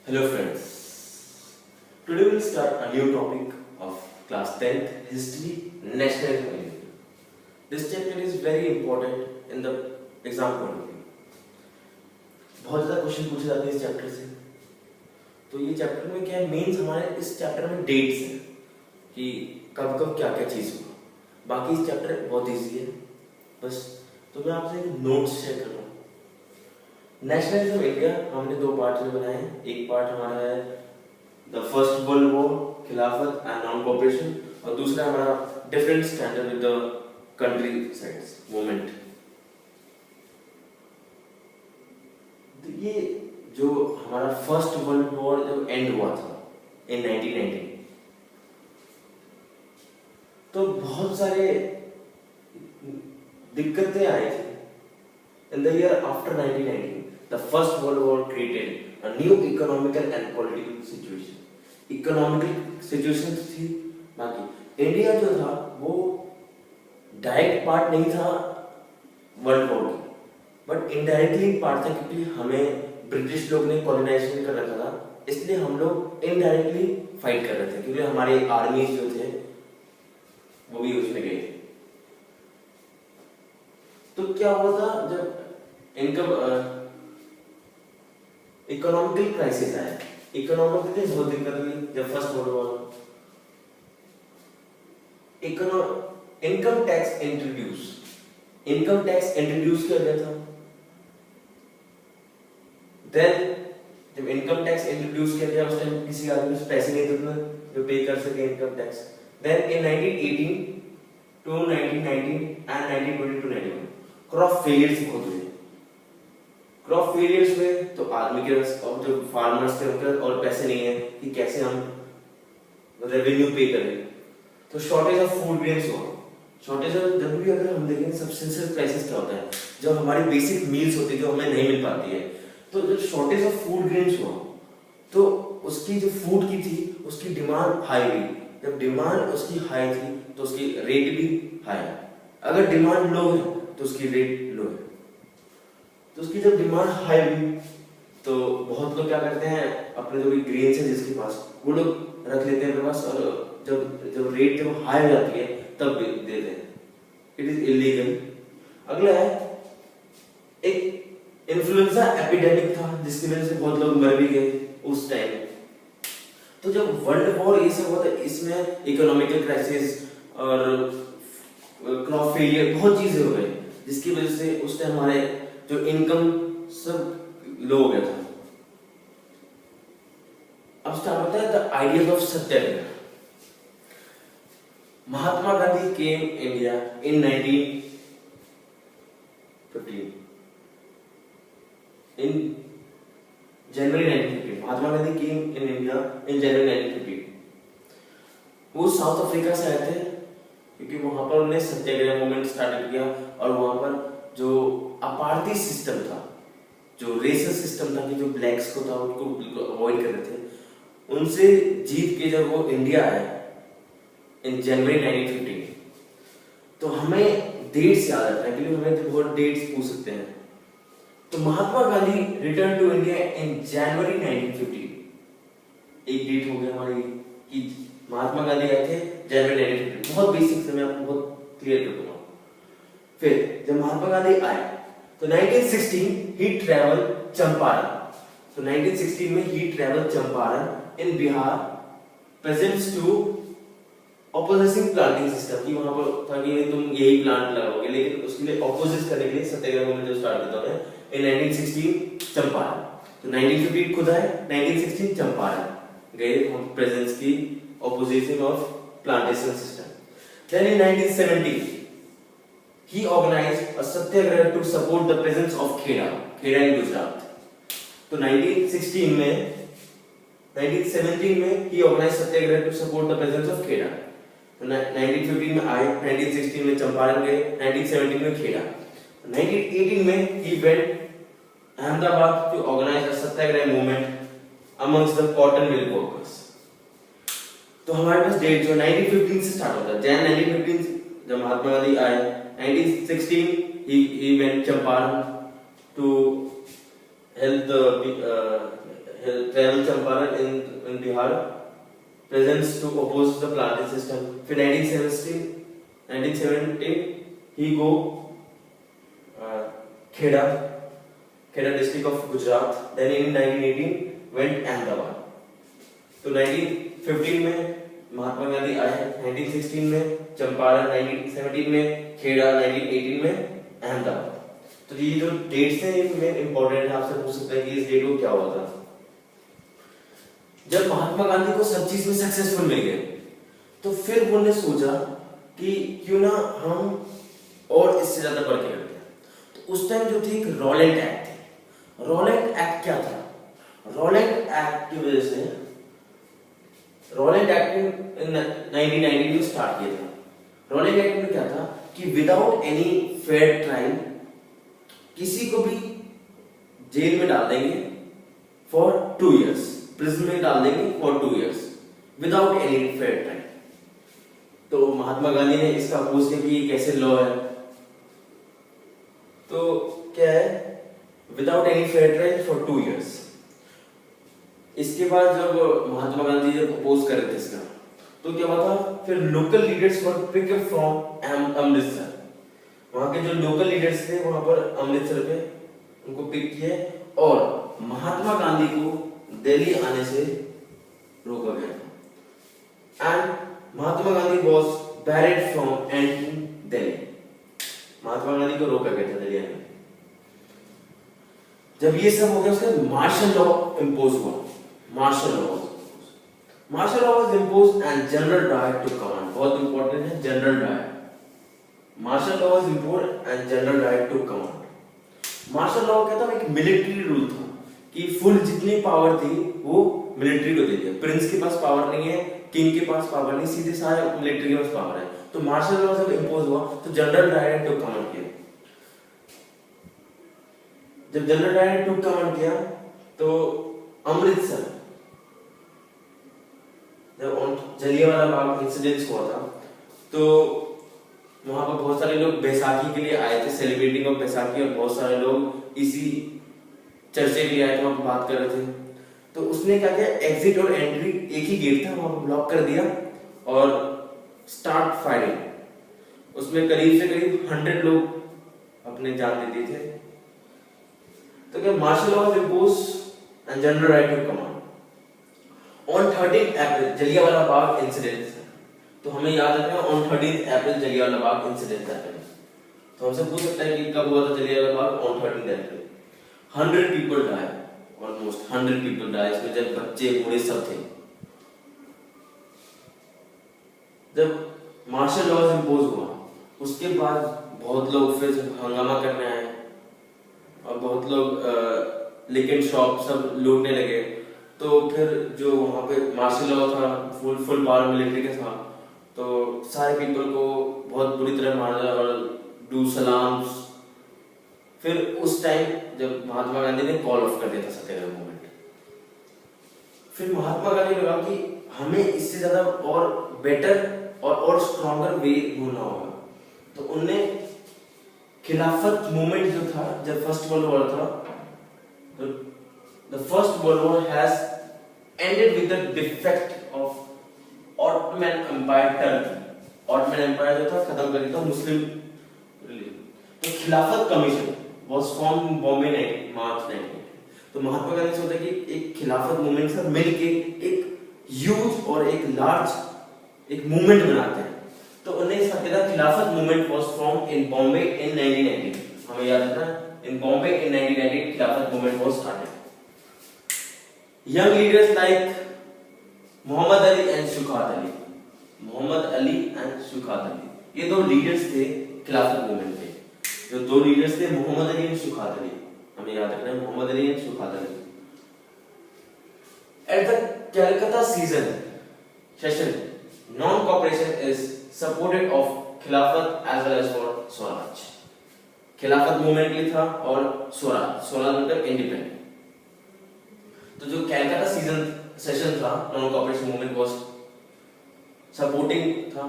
Hello friends. Today we'll start a new topic of class 10th History National Community. This chapter is very important in the exam point of view. बहुत ज़्यादा question पूछे जाते हैं इस chapter से. तो ये चैप्टर में क्या है, मेंस हमारे इस चैप्टर में डेट्स हैं कि कब कब क्या क्या चीज़ हुआ. बाकी इस चैप्टर बहुत इजी है. बस तो मैं आपसे एक नोट्स शेयर कर रहा हूँ. नेशनलिज्म इंडिया हमने दो पार्ट में बनाए हैं. एक पार्ट हमारा है द फर्स्ट वर्ल्ड वॉर, खिलाफत एंड नॉन कोऑपरेशन, और दूसरा हमारा different standard with the country sides movement. ये जो हमारा फर्स्ट वर्ल्ड वॉर जब एंड हुआ था इन 1919, तो बहुत सारे दिक्कतें आई थी. In the year after 1919, the First World War created a new economical and political situation. Economical situation थी. बाकी इंडिया जो था वो डायरेक्ट पार्ट नहीं था वर्ल्ड वॉर की, बट इनडायरेक्टली पार्ट था, क्योंकि हमें ब्रिटिश लोग ने कॉलोनाइजेशन कर रखा था. इसलिए हम लोग इनडायरेक्टली फाइट कर रहे थे, क्योंकि हमारे आर्मीज जो थे वो भी उसमें गए थे. तो क्या हुआ था, जब इनकम इकोनॉमिकल क्राइसिस आया, इकोनॉमिकली बहुत दिक्कत हुई जब first world war. Income tax introduce किया गया था. देन जब इनकम टैक्स इंट्रोड्यूस किया गया, उस टाइम किसी आदमी के पैसे नहीं थे जो पे कर सके income tax. Then in 1918 to 1919 and 1920 to 1921 crop failures बहुत हुए. क्रॉप फेलियर्स हुए तो आदमी के पास और जो फार्मर्स थे उनके और पैसे नहीं है कि कैसे हम रेवेन्यू पे करें. तो शॉर्टेज ऑफ फूड ग्रेन्स हुआ. शॉर्टेज ऑफ, जब भी अगर हम देखें सब्सिस्टेंस क्राइसिस क्या होता है, जब हमारी बेसिक मील्स होती है जो हमें नहीं मिल पाती है. तो जब शॉर्टेज ऑफ फूड ग्रेन्स हुआ तो उसकी जो फूड की थी उसकी डिमांड हाई हुई. जब डिमांड उसकी हाई थी तो उसकी रेट भी हाई. अगर डिमांड लो है तो उसकी रेट लो है. तो उसकी जब डिमांड हाई हुई तो बहुत लोग क्या करते हैं, अपने जो भी ग्रेन्स है जिसके पास वो लोग रख लेते हैं अपने पास, और जब रेट जब हाई हो जाती है तब देते हैं. It is illegal. अगला है, एक इन्फ्लुएंजा एपिडेमिक था जिसकी वजह से बहुत लोग मर भी गए उस टाइम. तो जब वर्ल्ड वॉर ये सब हुआ था, इसमें इकोनॉमिकल क्राइसिस और क्रॉप फेलियर बहुत चीजें हो गई, जिसकी वजह से उस टाइम हमारे जो इनकम सब लो हो गया था. अब स्टार्ट होता है the ideas of Satyagraha. Mahatma Gandhi came India in 1915. In January 1915 Mahatma Gandhi came in India in January 1915. वो साउथ अफ्रीका से आए थे, क्योंकि वहां पर उन्होंने सत्याग्रह मूवमेंट स्टार्ट किया. और वहां पर जो अपार्थी सिस्टम था, जो रेसल सिस्टम था कि जो ब्लैक्स को था उनको बिल्कुल अवॉइड कर रहे थे, उनसे जीत के जब वो इंडिया आए इन जनवरी 1915. तो हमें डेट्स याद आता है, क्योंकि हमें तो बहुत डेट्स पूछ सकते हैं. तो Mahatma Gandhi return to India in January 1915. एक डेट हो गई हमारी कि महात्मा गांधी आए थे जनवरी 1915. बहुत बेसिक से मैं आपको बहुत क्लियर कर दूंगा. फिर जब महात्मा गांधी आए तो 1916 ही ट्रैवल चंपारण. तो 1916 में ही travel Champaran in Bihar presents to opposing planting system. की वहां पर था कि तुम यही प्लांट लगाओगे, लेकिन उसके लिए ऑपोजिट करने के लिए सत्याग्रह मूवमेंट जो स्टार्ट किया था इन 1916 चंपारण. तो 1915 खुद आए, 1916 चंपारण गए प्रेजेंस की opposition of plantation system. Then in 1917 he organized a satyagraha to support the presence of kheda in Gujarat. तो 1917 में he organized satyagraha to support the presence of kheda. तो 1915 में आए, 1916 में चंपारण गए, 1917 में खेड़ा. 1918 में he went Ahmedabad to organize a satyagraha movement amongst the cotton mill workers. तो हमारे पास डेट जो 1915 से स्टार्ट होता है. जैन 1915 जब महात्मा गांधी आए, 1916 he went Champaran to help travel Champaran in Bihar, presents to oppose the plantation system. फिर 1917 he go Kheda district of Gujarat. Then in 1918 went Ahmedabad. तो 1915 में महात्मा गांधी आए, 1916 में चंपारण, 1917 में खेड़ा, 1918 में अहमदाबाद। तो ये जो डेट्स हैं ये मेन इंपॉर्टेंट है, आपसे पूछ सकते हैं कि इस डेट को क्या हुआ था। जब महात्मा गांधी को सब चीज में सक्सेसफुल मिल गए तो फिर उन्होंने सोचा कि क्यों ना हम और इससे ज्यादा बढ़ के करते हैं। तो उस टाइम जो थी एक रॉलेट एक्ट थी। रॉलेट एक्ट क्या था? रॉलेट एक्ट की वजह से रॉलेट एक्ट इन 1990 में स्टार्ट किया था। रॉलेट एक्ट में क्या था कि विदाउट एनी फेयर ट्रायल किसी को भी जेल में डाल देंगे फॉर 2 years, प्रिजन में डाल देंगे for 2 years without any fair trial. तो महात्मा गांधी ने इसका अपोज किया कि ये कैसे लॉ है। तो क्या है, without any fair trial for 2 years। इसके बाद जब महात्मा गांधी जब अपोज कर रहे थे इसका, तो क्या हुआ था, फिर local leaders were pickup from Amritsar. वहां के जो लोकल लीडर्स थे वहां पर अमृतसर पे उनको पिक किए और महात्मा गांधी को दिल्ली आने से रोका गया था। And Mahatma Gandhi was barred from entering Delhi. Mahatma Gandhi को रोका गया था दिल्ली आने। जब ये सब हो गया उसके बाद मार्शल लॉ इंपोज हुआ। Martial law was impose and General Dyer to command. बहुत इंपॉर्टेंट है General Dyer. Martial law was impose and General Dyer to command. Martial law क्या था, एक मिलिट्री रूल था कि फुल जितनी पावर थी वो मिलिट्री को दे दिया। प्रिंस के पास पावर नहीं है, किंग के पास पावर नहीं, सीधे सारे मिलिट्री के पास पावर है। तो मार्शल लॉ जब इंपोज हुआ तो जनरल डायर टू कमांड किया। जब जनरल डायर टू कमांड किया तो अमृतसर जब जलियांवाला बाग इंसिडेंट हुआ था तो वहां पर बहुत सारे लोग बैसाखी के लिए आए थे, सेलिब्रेटिंग ऑफ बैसाखी, और बहुत सारे लोग इसी चर्चे के लिए आए थे, वहां पर बात कर रहे थे। तो उसने क्या किया, एग्जिट और एंट्री एक ही गेट था वहां पर ब्लॉक कर दिया और स्टार्ट फायरिंग। उसमें करीब से करीब 100 लोग अपने जान दे दिए थे। तो क्या martial law was imposed and general right to command on 13 April Jallianwala Bagh incident. तो हमें याद रखना on 13 April Jallianwala Bagh incident happened. तो हमसे पूछ सकता है कि कब हुआ था Jallianwala Bagh? On 13 April. 100 people die, almost 100 people die. इसमें जब बच्चे बूढ़े सब थे। जब मार्शल लॉ इंपोज हुआ उसके बाद बहुत लोग फिर हंगामा करने आए और बहुत लोग लिकिन शॉप सब लूटने लगे। तो फिर जो वहां पे मार्शल लॉ था, फुल पावर मिलिट्री के साथ, तो सारे पीपल को बहुत बुरी तरह मारा और डू सलाम्स। फिर उस टाइम जब महात्मा गांधी ने कॉल ऑफ कर दिया था सत्याग्रह मूवमेंट, फिर महात्मा गांधी ने कहा कि हमें इससे ज्यादा और बेटर और स्ट्रॉन्गर वे ढूंढना होगा। तो उनने खिलाफत मूवमेंट जो था, जब फर्स्ट वर्ल्ड वॉर था, तो the first world war has ended with the defect of Ottoman Empire Turkey। Ottoman Empire जो था खत्म कर दिया था मुस्लिम रिलीजन। तो खिलाफत commission was formed in Bombay March 19। तो महात्मा गांधी ने सोचा कि एक खिलाफत मूवमेंट से मिलके एक ह्यूज और एक लार्ज एक मूवमेंट बनाते हैं। तो उन्हें सत्याग्रह खिलाफत movement was formed in Bombay in 1919। हमें याद रखना in Bombay in 1919 Khilafat movement was started। Young leaders like Mohammad Ali and Shaukat Ali, Mohammad Ali and Shaukat Ali, ये दो लीडर्स थे खिलाफत मूवमेंट के। जो दो लीडर्स थे मोहम्मद अली एंड शुकात अली, हमें याद रखना है Mohammad Ali and Shaukat Ali. At the Calcutta session non cooperation is supported of Khilafat as well as for Swaraj. Khilafat movement के लिए था और स्वराज मतलब इंडिपेंडेंट। तो जो कलकत्ता सेशन था non cooperation movement was supporting था।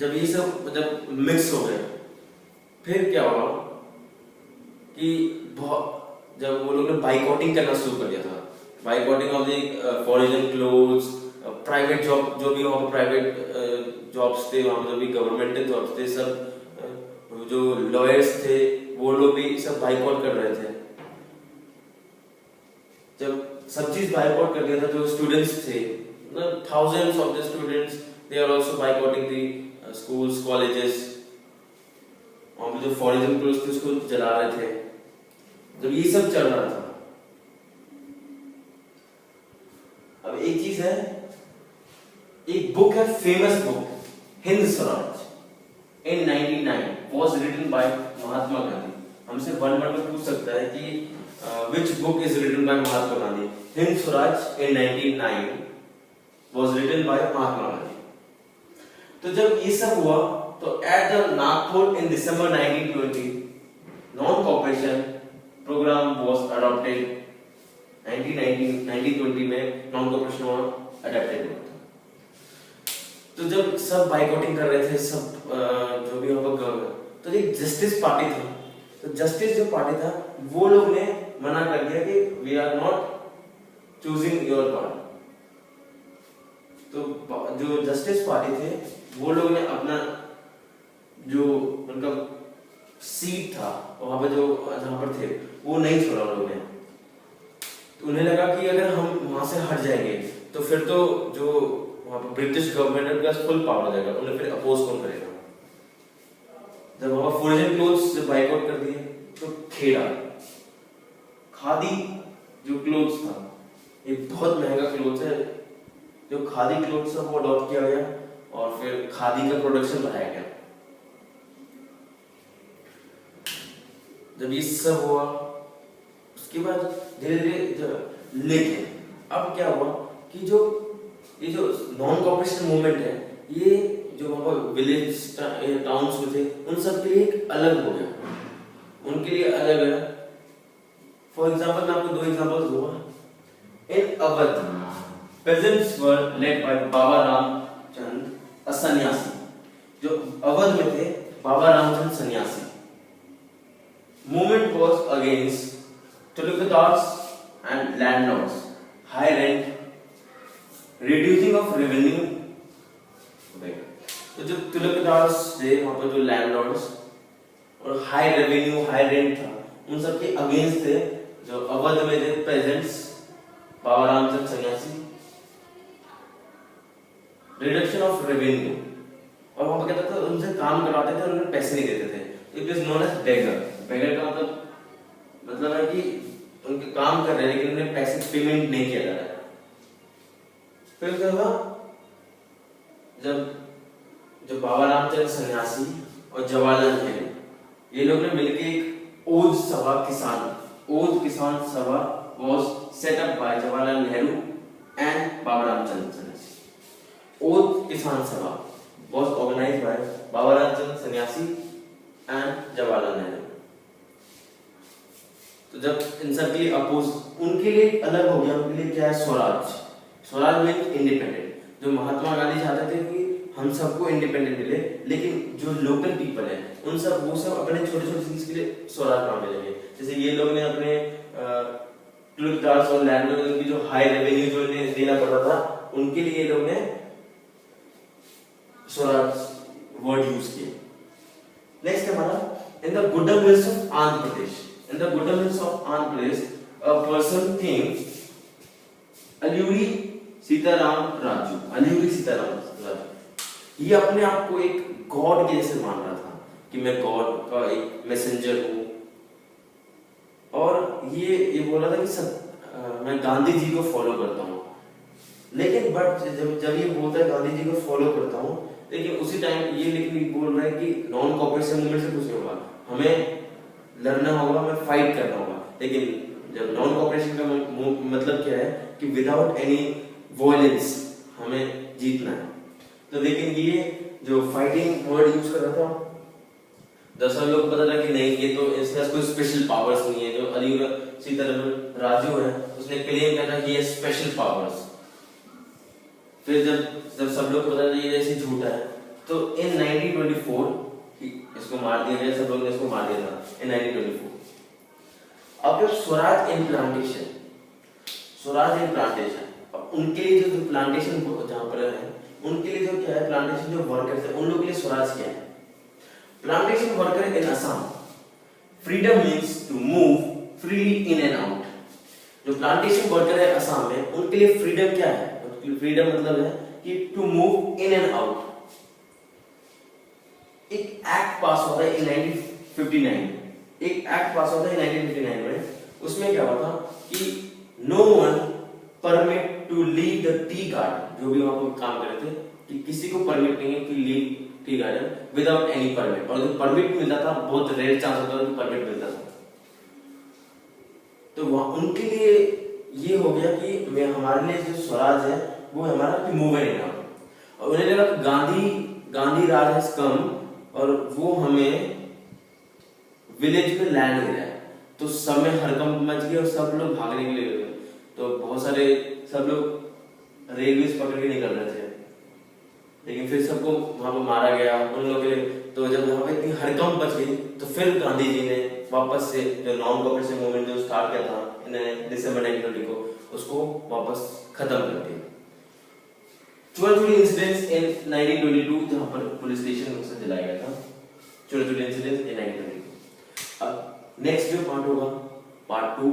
जब ये सब जब मिक्स हो गए फिर क्या हुआ कि जब वो लोग ने बाइकआउटिंग करना शुरू कर दिया था, boycotting of the foreign clothes, private job, जो भी वहाँ पे प्राइवेट जॉब्स थे, वहाँ पे जो भी गवर्नमेंटल जॉब्स थे, सब जो लॉयर्स थे वो लोग भी सब बाइकआउट कर रहे थे। जब सब चीज बाइकआउट कर दिया था, जो स्टूडेंट्स थे, thousands of the students, they are also boycotting the schools, colleges, वहाँ पे जो फॉरेन क्लोथ्स थे उसको जला रहे थे। जब ये सब चल रहा था, अब एक चीज है, एक बुक है, famous book Hind Swaraj in 1999 was written by Mahatma Gandhi. हमसे वन वर्ड में पूछ सकता है कि which book is written by Mahatma Gandhi? Hind Swaraj in 1999 was written by Mahatma Gandhi. तो जब ये सब हुआ तो at the Nagpur in December 1920 non-cooperation program was adopted। 1920 में non-cooperation हुआ, adopted हुआ। तो जब सब बाइकआउटिंग कर रहे थे, सब जो भी वहां पर, तो एक जस्टिस पार्टी था, तो जस्टिस जो पार्टी था वो लोग ने मना कर दिया कि we are not choosing your party. तो जो जस्टिस पार्टी थे वो लोग ने अपना जो उनका सीट था वहां पे जो जहां पर थे वो नहीं छोड़ा उन्होंने। तो उन्हें लगा कि अगर हम वहां से हट जाएंगे तो फिर तो जो वहां पर ब्रिटिश गवर्नमेंट का फुल पावर हो जाएगा, उन्हें फिर अपोज कौन करेगा। जब वहां फॉरेन क्लोथ्स जब बाइकआउट कर दिए तो खेड़ा खादी जो क्लोथ्स था, ये बहुत महंगा क्लोथ्स है, जो खादी क्लोथ्स है वो अडॉप्ट किया गया और फिर खादी का प्रोडक्शन बढ़ाया गया। जब ये सब हुआ उसके बाद धीरे धीरे, लेकिन अब क्या हुआ कि ये जो नॉन कॉपरेशन मूवमेंट है, ये जो वहां पर विलेज टाउन्स में थे उन सब के लिए एक अलग हो गया, उनके लिए अलग है। फॉर एग्जाम्पल मैं आपको दो एग्जाम्पल दूंगा। इन Awadh peasants were led by Baba Ramchand a सन्यासी, जो अवध में थे बाबा रामचंद सन्यासी। Movement was against tulukadars and landlords, high rent, reducing of revenue। तो जो tulukadars थे वहां पर जो लैंडलॉर्ड्स और हाई रेवेन्यू हाई रेंट था, उन सब के अगेंस्ट थे जो अवध में थे पेजेंट्स, बाबा रामचंद सन्यासी। रिडक्शन ऑफ रेवेन्यू, और वहां पर कहता था उनसे काम करवाते थे और उन्हें पैसे नहीं देते थे। इट इज नोन एज बेगर। बेगर का मतलब है कि उनके काम कर रहे हैं लेकिन उन्हें पैसे पेमेंट नहीं किया जा रहा है। फिर क्या हुआ, जब बाबा रामचंद्र सन्यासी और जवाहरलाल नेहरू ये लोग ने मिलकर एक Oudh Kisan Sabha was set up by Jawaharlal Nehru and Baba Ramchandra sanyasi. Oudh Kisan Sabha was organised by Baba Ramchandra sanyasi and Jawaharlal Nehru. तो जब इन सब के लिए अपोज, उनके लिए अलग हो गया, उनके लिए क्या है, स्वराज मीन इंडिपेंडेंट। जो महात्मा गांधी चाहते थे कि हम सबको इंडिपेंडेंट मिले, लेकिन जो लोकल पीपल है वो सब अपने छोटे छोटे चीज के लिए स्वराज मांगने लगे। जैसे ये लोग ने अपने तुलकदार्स और लैंडलॉर्ड की जो हाई रेवेन्यू जो इन्हें देना पड़ता था, उनके लिए ये लोग ने स्वराज वर्ड यूज किया। नेक्स्ट हमारा, इन द गुड्डा mills of Andhra Pradesh. In the Gudda Mills of Andhra Pradesh, a person came, Alluri Sitaram Raju। ये अपने आप को एक गॉड के जैसे मान रहा था कि मैं गॉड का एक मैसेंजर हूँ, और ये बोल रहा था कि मैं गांधी जी को फॉलो करता हूँ। लेकिन बट जब ये बोलता है गांधी जी को फॉलो करता हूँ, लेकिन उसी टाइम ये बोल रहा है कि नॉन कॉपरेशन मूवमेंट से कुछ नहीं होगा, हमें लड़ना होगा, हमें फाइट करना होगा। लेकिन जब नॉन कॉपरेशन का मतलब क्या है कि विदाउट एनी वॉयलेंस हमें जीतना है। तो लेकिन ये जो फाइटिंग वर्ड यूज कर रहा था, दरअसल लोग पता था कि नहीं, ये तो इसका कोई स्पेशल पावर्स नहीं है। जो अलीगढ़ सीताराम राजू है उसने क्लेम किया था कि ये स्पेशल पावर्स। फिर जब सब लोग पता था ये जैसे झूठा है, तो इन 1924 इसको मार दिया गया, सब लोग ने इसको मार दिया था इन 1924। अब जब स्वराज इन प्लांटेशन, स्वराज इन प्लांटेशन, अब उनके लिए जो प्लांटेशन जहाँ पर है उनके लिए जो क्या है, प्लांटेशन जो वर्कर्स है उन लोगों के लिए स्वराज क्या है? Plantation worker in Assam, freedom means to move freely in and out. जो प्लांटेशन वर्कर है असम में उनके लिए फ्रीडम क्या है? फ्रीडम मतलब है कि to move in and out. एक एक्ट पास होता है इन 1959, एक एक्ट पास होता है 1959 में, उसमें क्या हुआ था कि no one permit to leave the tea garden, जो भी वहां पर काम कर रहे थे कि किसी को परमिट नहीं है कि leave tea garden without any permit, और जो परमिट मिलता था बहुत रेयर चांस होता था कि परमिट मिलता था। तो वहां उनके लिए ये हो गया कि मैं हमारे लिए जो स्वराज है वो हमारा मूव एंड आउट, और उन्हें लगा गांधी राज हैज कम और वो हमें विलेज में लैंड दे रहा है। तो सब में हड़कंप मच गया और सब लोग भागने के लिए गए। तो बहुत सारे सब लोग रेलवेज पकड़ के निकल रहे थे, लेकिन फिर सबको वहां पर मारा गया उन लोगों के। तो जब वहां पे इतनी हड़कंप मच गई तो फिर गांधी जी ने वापस से जो नॉन कोऑपरेशन मूवमेंट जो स्टार्ट किया था इन दिसंबर 1920 को, उसको वापस खत्म कर दिया। चोरी इंसिडेंट्स इन 1922 जहां पर पुलिस स्टेशन से जलाया गया था, चोरी इंसिडेंट्स इन 1922। अब नेक्स्ट जो पार्ट होगा पार्ट 2